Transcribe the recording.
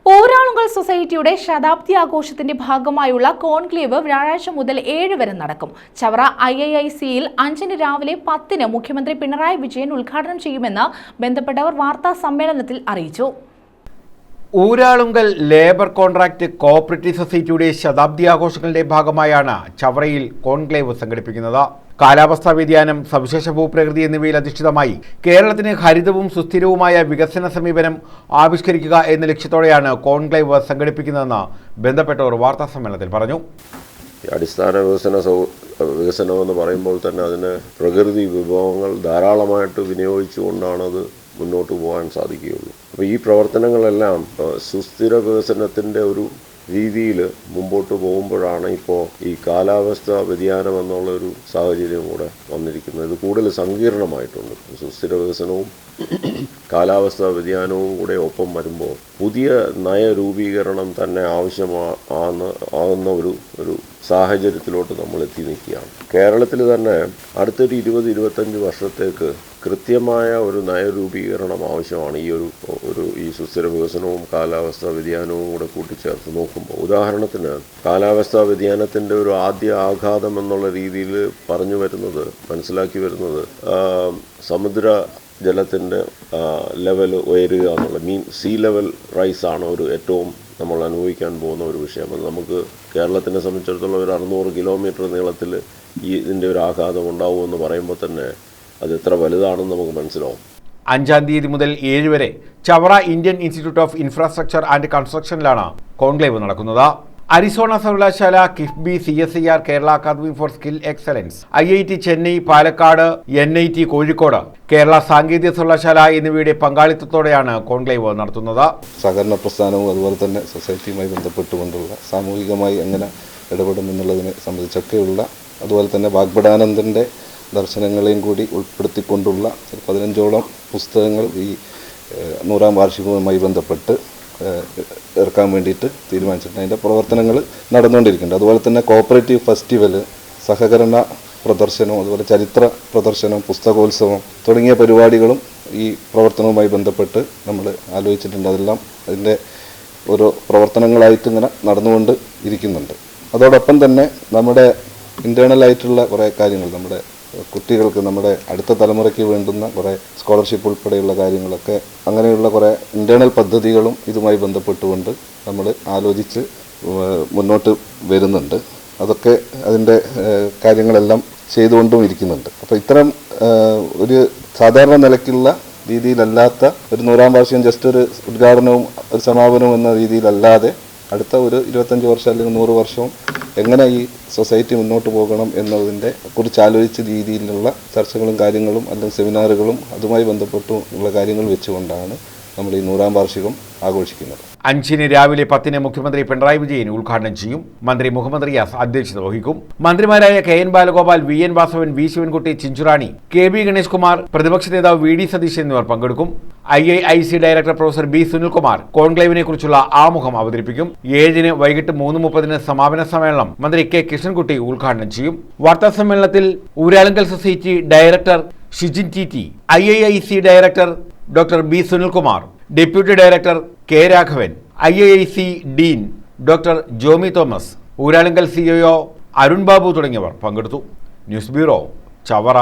ഊരാളുങ്കൽ സൊസൈറ്റിയുടെ ശതാബ്ദി ആഘോഷത്തിന്റെ ഭാഗമായുള്ള കോൺക്ലേവ് വ്യാഴാഴ്ച മുതൽ 7 വരെ നടക്കും. ചവറ IIICയിൽ 5 രാവിലെ 10 മുഖ്യമന്ത്രി പിണറായി വിജയൻ ഉദ്ഘാടനം ചെയ്യുമെന്ന് ബന്ധപ്പെട്ടവർ വാർത്താ സമ്മേളനത്തിൽ അറിയിച്ചു. ഊരാളുങ്കൽ ലേബർ കോൺട്രാക്ട് കോഓപ്പറേറ്റീവ് സൊസൈറ്റിയുടെ ശതാബ്ദി ആഘോഷങ്ങളുടെ ഭാഗമായാണ് ചവറയിൽ കോൺക്ലേവ് സംഘടിപ്പിക്കുന്നത്. കാലാവസ്ഥാ വ്യതിയാനം, സവിശേഷ ഭൂപ്രകൃതി എന്നിവയിൽ അധിഷ്ഠിതമായി കേരളത്തിന് ഹരിതവും സുസ്ഥിരവുമായ വികസന സമീപനം ആവിഷ്കരിക്കുക എന്ന ലക്ഷ്യത്തോടെയാണ് കോൺക്ലേവ് സംഘടിപ്പിക്കുന്നതെന്ന് ബന്ധപ്പെട്ടവർ വാർത്താ സമ്മേളനത്തിൽ പറഞ്ഞു. അടിസ്ഥാന വികസനമെന്ന് പറയുമ്പോൾ തന്നെ അതിന് പ്രകൃതി വിഭവങ്ങൾ ധാരാളമായിട്ട് വിനിയോഗിച്ചുകൊണ്ടാണത് മുന്നോട്ട് പോകാൻ സാധിക്കുകയുള്ളൂ. അപ്പോൾ ഈ പ്രവർത്തനങ്ങളെല്ലാം സുസ്ഥിര വികസനത്തിൻ്റെ ഒരു രീതിയിൽ മുമ്പോട്ട് പോകുമ്പോഴാണ് ഇപ്പോൾ ഈ കാലാവസ്ഥാ വ്യതിയാനം എന്നുള്ളൊരു സാഹചര്യം കൂടെ വന്നിരിക്കുന്നത്. ഇത് കൂടുതൽ സങ്കീർണമായിട്ടുണ്ട്. സുസ്ഥിര വികസനവും കാലാവസ്ഥാ വ്യതിയാനവും കൂടെ ഒപ്പം വരുമ്പോൾ പുതിയ നയരൂപീകരണം തന്നെ ആകുന്ന ഒരു സാഹചര്യത്തിലോട്ട് നമ്മൾ എത്തി നിൽക്കുകയാണ്. കേരളത്തിൽ തന്നെ അടുത്തൊരു 20-25 വർഷത്തേക്ക് കൃത്യമായ ഒരു നയരൂപീകരണം ആവശ്യമാണ്. ഈ സുസ്ഥിര വികസനവും കാലാവസ്ഥാ വ്യതിയാനവും കൂടെ കൂട്ടിച്ചേർത്ത് നോക്കുമ്പോൾ, ഉദാഹരണത്തിന് കാലാവസ്ഥാ വ്യതിയാനത്തിൻ്റെ ഒരു ആദ്യ ആഘാതം എന്നുള്ള രീതിയിൽ മനസ്സിലാക്കി വരുന്നത് സമുദ്ര ജലത്തിൻ്റെ ലെവൽ ഉയരുക എന്നുള്ള സീ ലെവൽ റൈസാണ് ഏറ്റവും നമ്മൾ അനുഭവിക്കാൻ പോകുന്ന ഒരു വിഷയം. അത് നമുക്ക് കേരളത്തിനെ സംബന്ധിച്ചിടത്തോളം ഒരു 600 കിലോമീറ്റർ നീളത്തിൽ ഇതിൻ്റെ ഒരു ആഘാതം ഉണ്ടാവുമെന്ന് പറയുമ്പോൾ തന്നെ അത് എത്ര വലുതാണെന്ന് നമുക്ക് മനസ്സിലാവും. 5-ാം തീയതി മുതൽ 7 വരെ Chavara Indian institute of infrastructure and കൺസ്ട്രക്ഷനിലാണ് കോൺക്ലേവ് നടക്കുന്നത്. അരിസോണ സർവകലാശാല, KIIFB, CSIR, Kerala academy for skill excellence, IIT Chennai, Palakkad, NIT Kozhikode, Kerala സാങ്കേതിക സർവകലാശാല എന്നിവയുടെ പങ്കാളിത്തത്തോടെയാണ് കോൺക്ലേവ് നടത്തുന്നത്. സഹകരണ പ്രസ്ഥാനവും അതുപോലെ തന്നെ സൊസൈറ്റിയുമായി ബന്ധപ്പെട്ടുകൊണ്ടുള്ള സാമൂഹികമായി എങ്ങനെ ഇടപെടുമെന്നുള്ളതിനെ സംബന്ധിച്ചൊക്കെയുള്ള, അതുപോലെ തന്നെ വാഗ്ഭടാനന്ദൻ്റെ ദർശനങ്ങളെയും കൂടി ഉൾപ്പെടുത്തിക്കൊണ്ടുള്ള 15ഓളം പുസ്തകങ്ങൾ ഈ 100ാം വാർഷികവുമായി ബന്ധപ്പെട്ട് ഇറക്കാൻ വേണ്ടിയിട്ട് തീരുമാനിച്ചിട്ടുണ്ട്. അതിൻ്റെ പ്രവർത്തനങ്ങൾ നടന്നുകൊണ്ടിരിക്കുന്നുണ്ട്. അതുപോലെ തന്നെ കോഓപ്പറേറ്റീവ് ഫെസ്റ്റിവൽ, സഹകരണ പ്രദർശനവും, അതുപോലെ ചരിത്ര പ്രദർശനം, പുസ്തകോത്സവം തുടങ്ങിയ പരിപാടികളും ഈ പ്രവർത്തനവുമായി ബന്ധപ്പെട്ട് നമ്മൾ ആലോചിച്ചിട്ടുണ്ട്. അതെല്ലാം അതിൻ്റെ ഓരോ പ്രവർത്തനങ്ങളായിട്ട് ഇങ്ങനെ നടന്നുകൊണ്ട് ഇരിക്കുന്നുണ്ട്. അതോടൊപ്പം തന്നെ നമ്മുടെ ഇൻറ്റേർണലായിട്ടുള്ള കുറേ കാര്യങ്ങൾ, നമ്മുടെ കുട്ടികൾക്ക്, നമ്മുടെ അടുത്ത തലമുറയ്ക്ക് വേണ്ടുന്ന കുറേ സ്കോളർഷിപ്പ് ഉൾപ്പെടെയുള്ള കാര്യങ്ങളൊക്കെ, അങ്ങനെയുള്ള കുറേ ഇൻറ്റേർണൽ പദ്ധതികളും ഇതുമായി ബന്ധപ്പെട്ടുകൊണ്ട് നമ്മൾ ആലോചിച്ച് മുന്നോട്ട് വരുന്നുണ്ട്. അതൊക്കെ അതിൻ്റെ കാര്യങ്ങളെല്ലാം ചെയ്തുകൊണ്ടും ഇരിക്കുന്നുണ്ട്. അപ്പോൾ ഇത്തരം ഒരു സാധാരണ നിലയ്ക്കുള്ള രീതിയിലല്ലാത്ത ഒരു 100ാം വാർഷികം ജസ്റ്റ് ഒരു ഉദ്ഘാടനവും ഒരു സമാപനവും എന്ന രീതിയിലല്ലാതെ അടുത്ത ഒരു 25 വർഷം അല്ലെങ്കിൽ 100 വർഷവും എങ്ങനെ ഈ സൊസൈറ്റി മുന്നോട്ട് പോകണം എന്നതിൻ്റെ കുറിച്ച് ആലോചിച്ച രീതിയിലുള്ള ചർച്ചകളും കാര്യങ്ങളും അല്ലെങ്കിൽ സെമിനാറുകളും അതുമായി ബന്ധപ്പെട്ടുള്ള കാര്യങ്ങൾ വെച്ചുകൊണ്ടാണ് നമ്മൾ ഈ 100ാം വാർഷികം ആഘോഷിക്കുന്നത്. 5-ന് രാവിലെ 10 മുഖ്യമന്ത്രി പിണറായി വിജയൻ ഉദ്ഘാടനം ചെയ്യും. മന്ത്രി മുഹമ്മദ് റിയാസ് അധ്യക്ഷത വഹിക്കും. മന്ത്രിമാരായ KN Balagopal, VN Vasavan, V Sivankutty, Chinchu Rani, KB Ganesh Kumar, പ്രതിപക്ഷ നേതാവ് VD സതീശൻ എന്നിവർ പങ്കെടുക്കും. IIIC director professor B Sunilkumar കോൺക്ലേവിനെ കുറിച്ചുള്ള ആമുഖം അവതരിപ്പിക്കും. 7-ന് വൈകിട്ട് 3:30 സമാപന സമ്മേളനം മന്ത്രി K കൃഷ്ണൻകുട്ടി ഉദ്ഘാടനം ചെയ്യും. വാർത്താ സമ്മേളനത്തിൽ Uralungal society director Shijin TT, IIIC director doctor B Sunilkumar, deputy director K Raghavan, IIIC dean doctor Jomy Thomas, Uralungal CEO Arun Babu തുടങ്ങിയവർ പങ്കെടുത്തു. News bureau, Chavara.